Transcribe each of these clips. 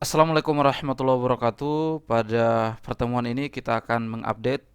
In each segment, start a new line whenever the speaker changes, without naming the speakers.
Assalamualaikum warahmatullahi wabarakatuh. Pada pertemuan ini kita akan mengupdate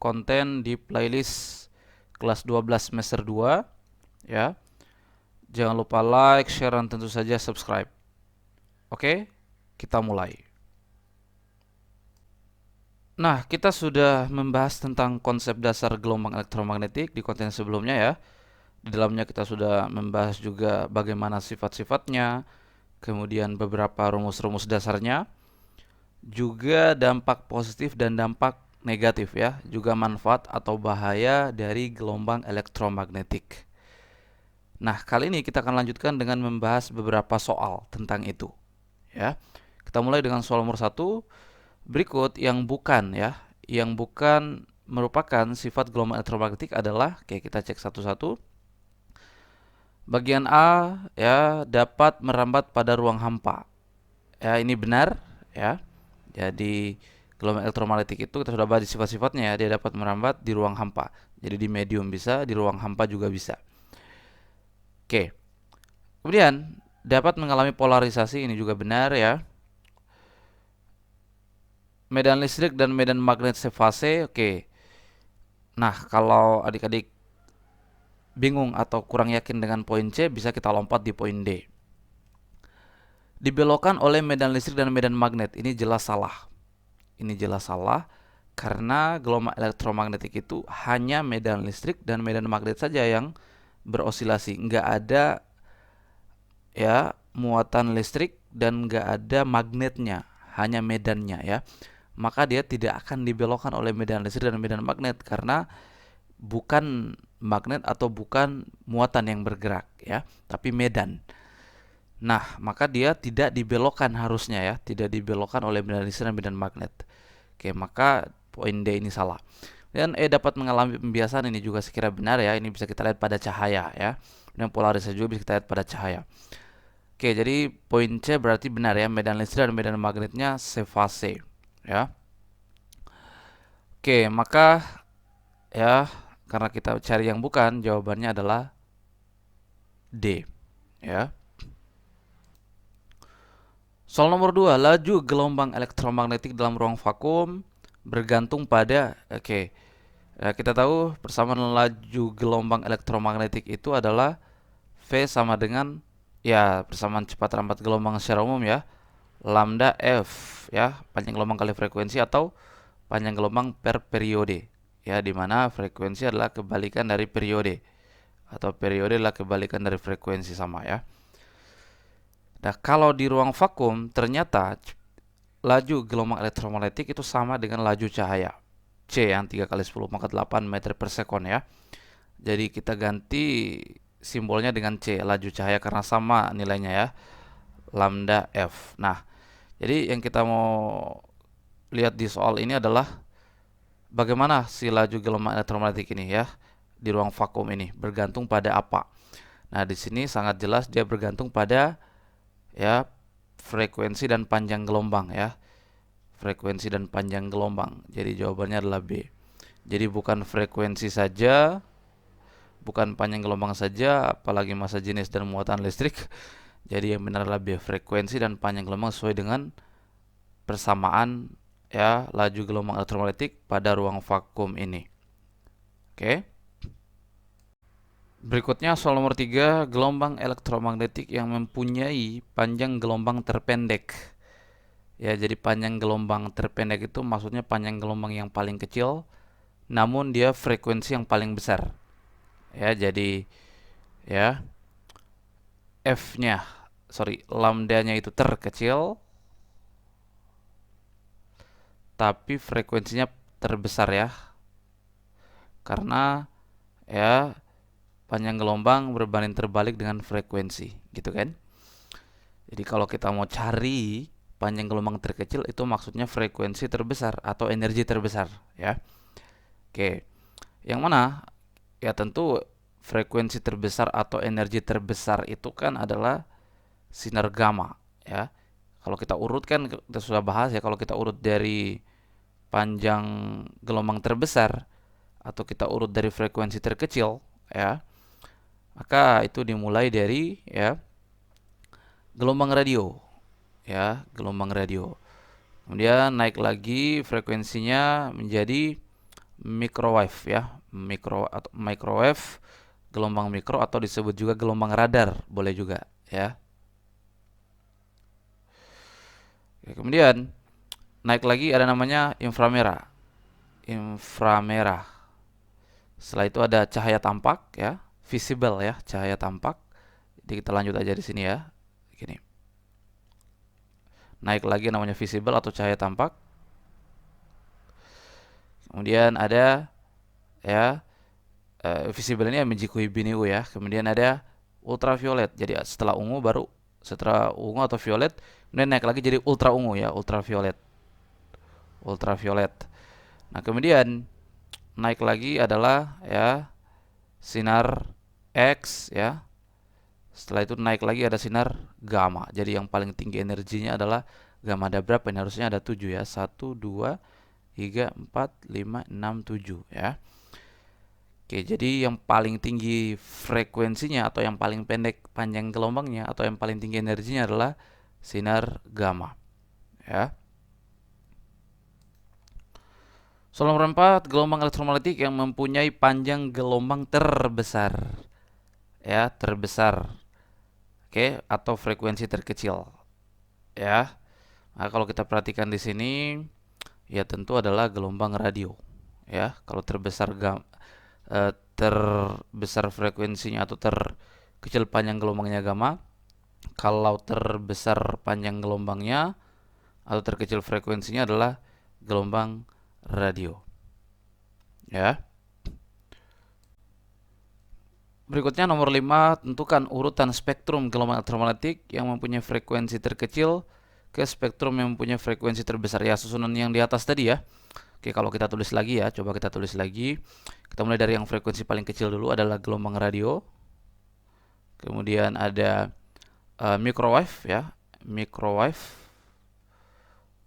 konten di playlist kelas 12 semester 2 ya. Jangan lupa like, share dan tentu saja subscribe. Oke, kita mulai. Nah, kita sudah membahas tentang konsep dasar gelombang elektromagnetik di konten sebelumnya ya. Di dalamnya kita sudah membahas juga bagaimana sifat-sifatnya, kemudian beberapa rumus-rumus dasarnya, juga dampak positif dan dampak negatif ya, juga manfaat atau bahaya dari gelombang elektromagnetik. Nah, kali ini kita akan lanjutkan dengan membahas beberapa soal tentang itu ya. Kita mulai dengan soal nomor satu. Berikut yang bukan ya, yang bukan merupakan sifat gelombang elektromagnetik adalah, oke kita cek satu-satu. Bagian A ya, dapat merambat pada ruang hampa. Ya, ini benar ya. Jadi gelombang elektromagnetik itu kita sudah bahas di sifat-sifatnya ya, dia dapat merambat di ruang hampa. Jadi di medium bisa, di ruang hampa juga bisa. Oke. Kemudian dapat mengalami polarisasi, ini juga benar ya. Medan listrik dan medan magnet sefase, oke. Nah, kalau adik-adik bingung atau kurang yakin dengan poin C, bisa kita lompat di poin D. Dibelokkan oleh medan listrik dan medan magnet, ini jelas salah. Ini jelas salah karena gelombang elektromagnetik itu hanya medan listrik dan medan magnet saja yang berosilasi, nggak ada ya muatan listrik dan nggak ada magnetnya, hanya medannya ya. Maka dia tidak akan dibelokkan oleh medan listrik dan medan magnet karena bukan magnet atau bukan muatan yang bergerak ya, tapi medan. Nah, maka dia tidak dibelokkan harusnya ya, tidak dibelokkan oleh medan listrik dan medan magnet. Oke, maka poin D ini salah. Dan E dapat mengalami pembiasan, ini juga sekira benar ya. Ini bisa kita lihat pada cahaya ya. Dan polarisasi juga bisa kita lihat pada cahaya. Oke, jadi poin C berarti benar ya. Medan listrik dan medan magnetnya sefase ya. Oke, maka ya karena kita cari yang bukan, jawabannya adalah D ya. Soal nomor 2, laju gelombang elektromagnetik dalam ruang vakum bergantung pada, oke. Ya, kita tahu persamaan laju gelombang elektromagnetik itu adalah V sama dengan ya persamaan cepat rambat gelombang secara umum ya, lambda F ya, panjang gelombang kali frekuensi atau panjang gelombang per periode. Ya, di mana frekuensi adalah kebalikan dari periode atau periode adalah kebalikan dari frekuensi, sama ya. Nah, kalau di ruang vakum ternyata laju gelombang elektromagnetik itu sama dengan laju cahaya. C yang 3 kali 10 pangkat 8 meter per sekon ya. Jadi kita ganti simbolnya dengan C, laju cahaya, karena sama nilainya ya, lambda F. Nah, jadi yang kita mau lihat di soal ini adalah bagaimana si laju gelombang elektromagnetik ini ya di ruang vakum ini bergantung pada apa. Nah, di sini sangat jelas dia bergantung pada ya frekuensi dan panjang gelombang ya. Frekuensi dan panjang gelombang. Jadi jawabannya adalah B. Jadi bukan frekuensi saja, bukan panjang gelombang saja, apalagi massa jenis dan muatan listrik. Jadi yang benar adalah B, frekuensi dan panjang gelombang sesuai dengan persamaan ya laju gelombang elektromagnetik pada ruang vakum ini. Oke. Berikutnya soal nomor 3, gelombang elektromagnetik yang mempunyai panjang gelombang terpendek. Ya, jadi panjang gelombang terpendek itu maksudnya panjang gelombang yang paling kecil namun dia frekuensi yang paling besar. Ya, jadi ya F-nya, lambdanya itu terkecil tapi frekuensinya terbesar ya. Karena ya panjang gelombang berbanding terbalik dengan frekuensi, gitu kan? Jadi kalau kita mau cari panjang gelombang terkecil itu maksudnya frekuensi terbesar atau energi terbesar ya. Oke. Yang mana? Ya tentu frekuensi terbesar atau energi terbesar itu kan adalah sinar gamma ya. Kalau kita urutkan, kita sudah bahas ya, kalau kita urut dari panjang gelombang terbesar atau kita urut dari frekuensi terkecil ya, maka itu dimulai dari ya gelombang radio. ya, gelombang radio. Kemudian naik lagi frekuensinya menjadi microwave ya, microwave, gelombang mikro atau disebut juga gelombang radar, boleh juga ya. Oke, kemudian naik lagi ada namanya inframerah. Inframerah. Setelah itu ada cahaya tampak ya, visible ya, cahaya tampak. Jadi kita lanjut aja di sini ya. Gini. Naik lagi namanya visible atau cahaya tampak. Kemudian ada ya, visible ini menjikui biniu ya. Kemudian ada ultraviolet. Jadi setelah ungu atau violet, kemudian naik lagi jadi ultra ungu ya, ultraviolet. Ultraviolet. Nah, kemudian naik lagi adalah ya sinar X ya. Setelah itu naik lagi ada sinar gamma. Jadi yang paling tinggi energinya adalah gamma. Ada berapa ini? Harusnya ada 7 ya. 1, 2, 3, 4, 5, 6, 7 ya. Oke, jadi yang paling tinggi frekuensinya atau yang paling pendek panjang gelombangnya atau yang paling tinggi energinya adalah sinar gamma ya. Soal nomor 4, gelombang elektromagnetik yang mempunyai panjang gelombang terbesar ya, terbesar. Oke, atau frekuensi terkecil ya. Nah, kalau kita perhatikan di sini ya tentu adalah gelombang radio ya. Kalau terbesar frekuensinya atau terkecil panjang gelombangnya gamma. Kalau terbesar panjang gelombangnya atau terkecil frekuensinya adalah gelombang radio ya. Berikutnya nomor 5, tentukan urutan spektrum gelombang elektromagnetik yang mempunyai frekuensi terkecil ke spektrum yang mempunyai frekuensi terbesar ya, susunan yang di atas tadi ya. Oke, kalau kita tulis lagi ya, coba kita tulis lagi. Kita mulai dari yang frekuensi paling kecil dulu adalah gelombang radio. Kemudian ada microwave ya, microwave.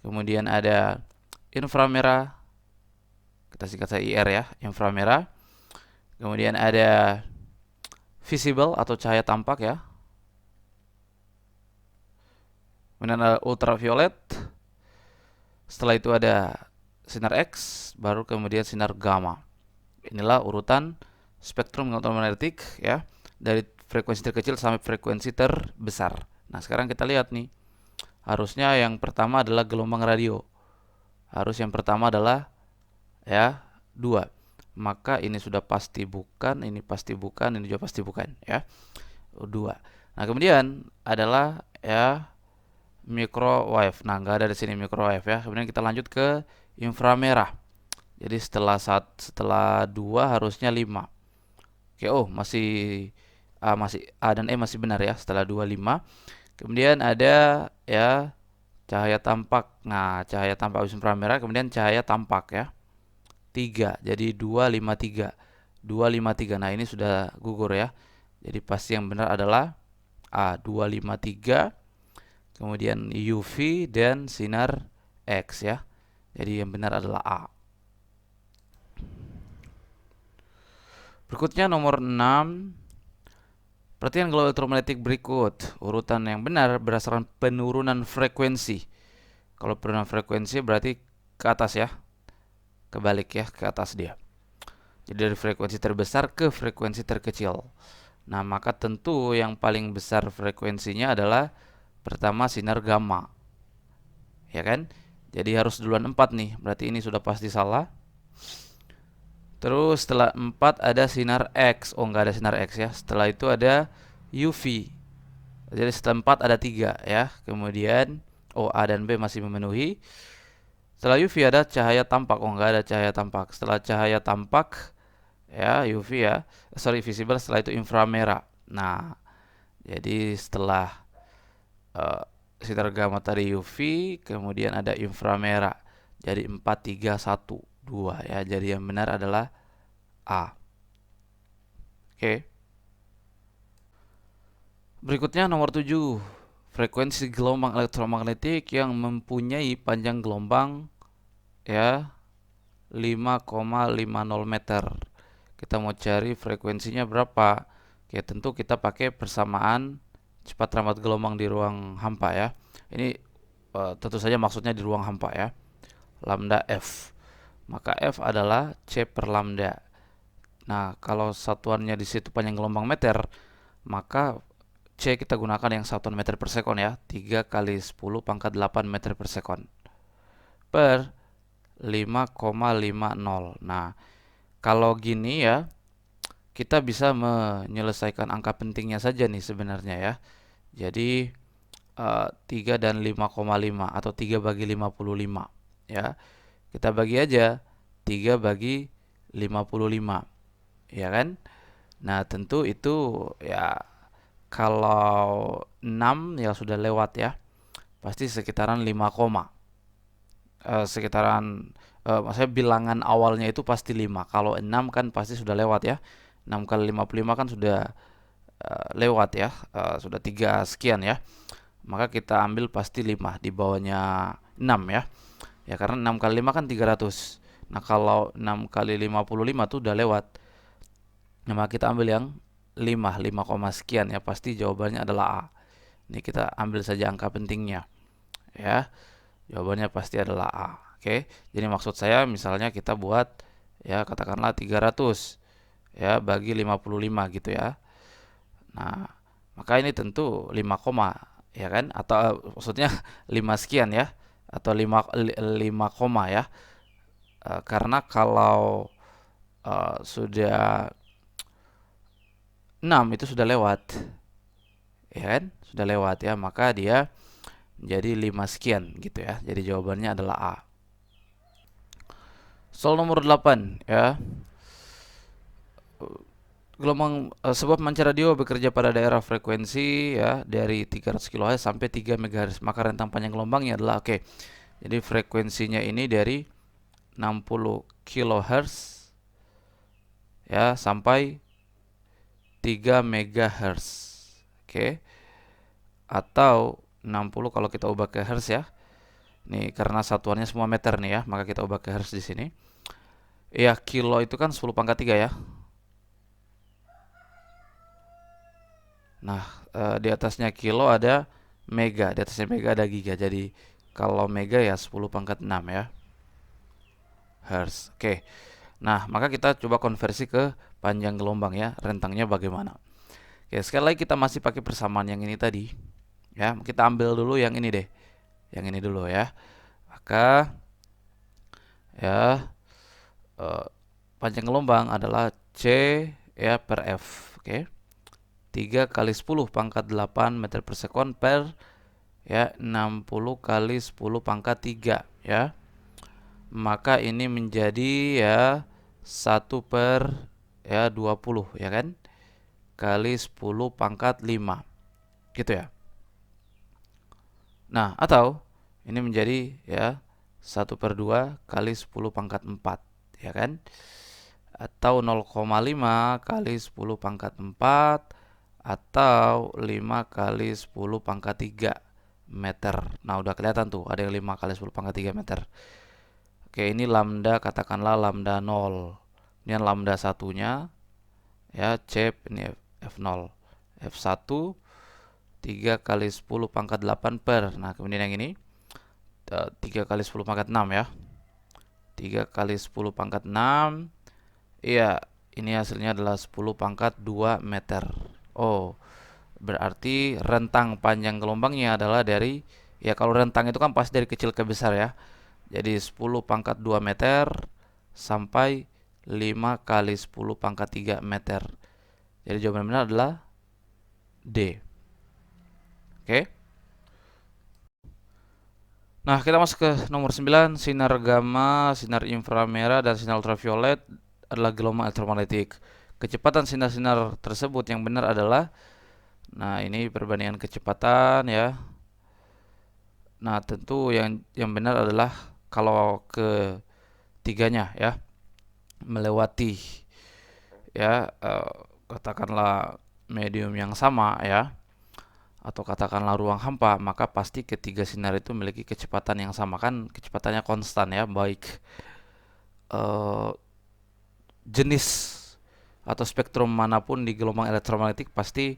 Kemudian ada inframerah, kita singkat saja IR ya, inframerah. Kemudian ada visible atau cahaya tampak ya. Kemudian ada ultraviolet. Setelah itu ada sinar X, baru kemudian sinar gamma. Inilah urutan spektrum elektromagnetik ya, dari frekuensi terkecil sampai frekuensi terbesar. Nah, sekarang kita lihat nih. Harusnya yang pertama adalah gelombang radio. Harus yang pertama adalah ya 2. Maka ini sudah pasti bukan, ini pasti bukan, ini juga pasti bukan ya. 2. Nah, kemudian adalah ya microwave. Nah, nggak ada di sini microwave ya. Kemudian kita lanjut ke inframerah. Jadi setelah 2 harusnya 5. Oke, oh masih A dan E masih benar ya. Setelah 2 5. Kemudian ada ya cahaya tampak. Nah, cahaya tampak habis inframerah, kemudian cahaya tampak ya. 3. Jadi 2 5 3. 2 5 3. Nah, ini sudah gugur ya. Jadi pasti yang benar adalah A, 2 5 3. Kemudian UV dan sinar X ya. Jadi yang benar adalah A. Berikutnya nomor 6. Perhatikan gelombang elektromagnetik berikut. Urutan yang benar berdasarkan penurunan frekuensi. Kalau penurunan frekuensi berarti ke atas ya. Kebalik ya, ke atas dia. Jadi dari frekuensi terbesar ke frekuensi terkecil. Nah, maka tentu yang paling besar frekuensinya adalah pertama sinar gamma. Ya kan? Jadi harus duluan 4 nih. Berarti ini sudah pasti salah. Terus setelah 4 ada sinar X. Oh, nggak ada sinar X ya. Setelah itu ada UV. Jadi setelah 4 ada 3 ya. Kemudian A dan B masih memenuhi. Setelah UV ada cahaya tampak. Oh, nggak ada cahaya tampak. Setelah cahaya tampak ya UV ya. Sorry, visible. Setelah itu inframerah. Nah, jadi setelah sinar gamma tadi UV, kemudian ada inframerah. Jadi 4 3 1 2 ya. Jadi yang benar adalah A. Oke. Berikutnya nomor 7. Frekuensi gelombang elektromagnetik yang mempunyai panjang gelombang ya 5,50 meter. Kita mau cari frekuensinya berapa? Oke, tentu kita pakai persamaan cepat rambat gelombang di ruang hampa ya. Ini tentu saja maksudnya di ruang hampa ya. Lambda F. Maka F adalah C per lambda. Nah, kalau satuannya di situ panjang gelombang meter, maka C kita gunakan yang satuan meter per sekon ya. 3 kali 10 pangkat 8 meter per sekon per 5,50. Nah, kalau gini ya, kita bisa menyelesaikan angka pentingnya saja nih sebenarnya ya. Jadi 3 dan 5,5 atau 3 bagi 55 ya. Kita bagi aja 3 bagi 55 ya kan. Nah tentu itu ya, kalau 6 ya sudah lewat ya, pasti sekitaran 5 koma. Maksudnya bilangan awalnya itu pasti 5. Kalau 6 kan pasti sudah lewat ya. 6 kali 55 kan sudah lewat ya, sudah 3 sekian ya. Maka kita ambil pasti 5 di bawahnya 6 ya. Ya karena 6 kali 5 kan 300. Nah kalau 6 kali 55 tuh udah lewat. Nah maka kita ambil yang 5 koma sekian ya. Pasti jawabannya adalah A. Ini kita ambil saja angka pentingnya ya. Jawabannya pasti adalah A. Oke. Jadi maksud saya misalnya kita buat ya katakanlah 300 ya bagi 55 gitu ya. Nah, maka ini tentu 5 koma ya kan, atau maksudnya 5 sekian ya, atau 5 koma ya. Karena kalau sudah 6 itu sudah lewat. Ya kan? Sudah lewat ya, maka dia jadi 5 sekian gitu ya. Jadi jawabannya adalah A. Soal nomor 8 ya. Sebuah pemancar radio bekerja pada daerah frekuensi ya dari 300 kHz sampai 3 MHz. Maka rentang panjang gelombangnya adalah oke. Jadi frekuensinya ini dari 60 kHz ya sampai 3 MHz. Oke. Atau 60 kalau kita ubah ke hertz ya. Nih karena satuannya semua meter nih ya, maka kita ubah ke hertz di sini. Ya, kilo itu kan 10 pangkat 3 ya. Nah, di atasnya kilo ada mega, di atasnya mega ada giga. Jadi kalau mega ya 10 pangkat 6 ya. Hertz. Oke. Nah, maka kita coba konversi ke panjang gelombang ya, rentangnya bagaimana. Oke, sekali lagi kita masih pakai persamaan yang ini tadi. Ya, kita ambil dulu yang ini deh. Yang ini dulu ya. Maka ya panjang gelombang adalah C ya per F. Oke. 3 kali 10 pangkat 8 meter per sekon per ya 60 kali 10 pangkat 3 ya. Maka ini menjadi ya 1 per ya 20 ya kan, kali 10 pangkat 5 gitu ya. Nah atau ini menjadi ya 1 per 2 kali 10 pangkat 4 ya kan, atau 0,5 kali 10 pangkat 4 atau 5 kali 10 pangkat 3 meter. Nah udah kelihatan tuh ada yang 5 kali 10 pangkat 3 meter. Oke, ini lambda, katakanlah lambda 0. Ini lambda satunya ya, C ini F0. F1 3 kali 10 pangkat 8 per. Nah, kemudian yang ini 3 kali 10 pangkat 6 ya. 3 kali 10 pangkat 6. Iya, ini hasilnya adalah 10 pangkat 2 meter. Oh, berarti rentang panjang gelombangnya adalah dari, ya kalau rentang itu kan pasti dari kecil ke besar ya. Jadi 10 pangkat 2 meter sampai 5 kali 10 pangkat 3 meter. Jadi jawaban benar adalah D. Oke. Nah, kita masuk ke nomor 9. Sinar gamma, sinar inframerah, dan sinar ultraviolet adalah gelombang elektromagnetik. Kecepatan sinar-sinar tersebut yang benar adalah, nah ini perbandingan kecepatan ya. Nah, tentu yang benar adalah kalau ketiganya ya melewati ya katakanlah medium yang sama ya, atau katakanlah ruang hampa, maka pasti ketiga sinar itu memiliki kecepatan yang sama, kan kecepatannya konstan ya, baik eh, jenis atau spektrum manapun di gelombang elektromagnetik pasti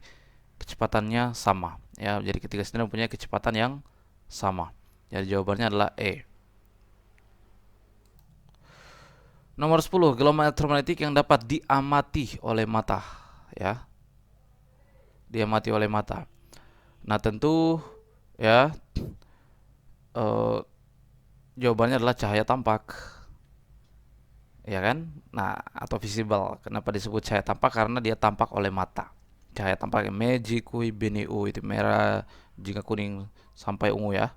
kecepatannya sama ya. Jadi ketiga sinar mempunyai kecepatan yang sama. Jadi jawabannya adalah E. Nomor 10, gelombang elektromagnetik yang dapat diamati oleh mata, ya. Diamati oleh mata. Nah, tentu ya eh, jawabannya adalah cahaya tampak, ya kan? Nah, atau visible. Kenapa disebut cahaya tampak? Karena dia tampak oleh mata. Cahaya tampak meiji kui bini u, itu merah, jingga kuning sampai ungu, ya.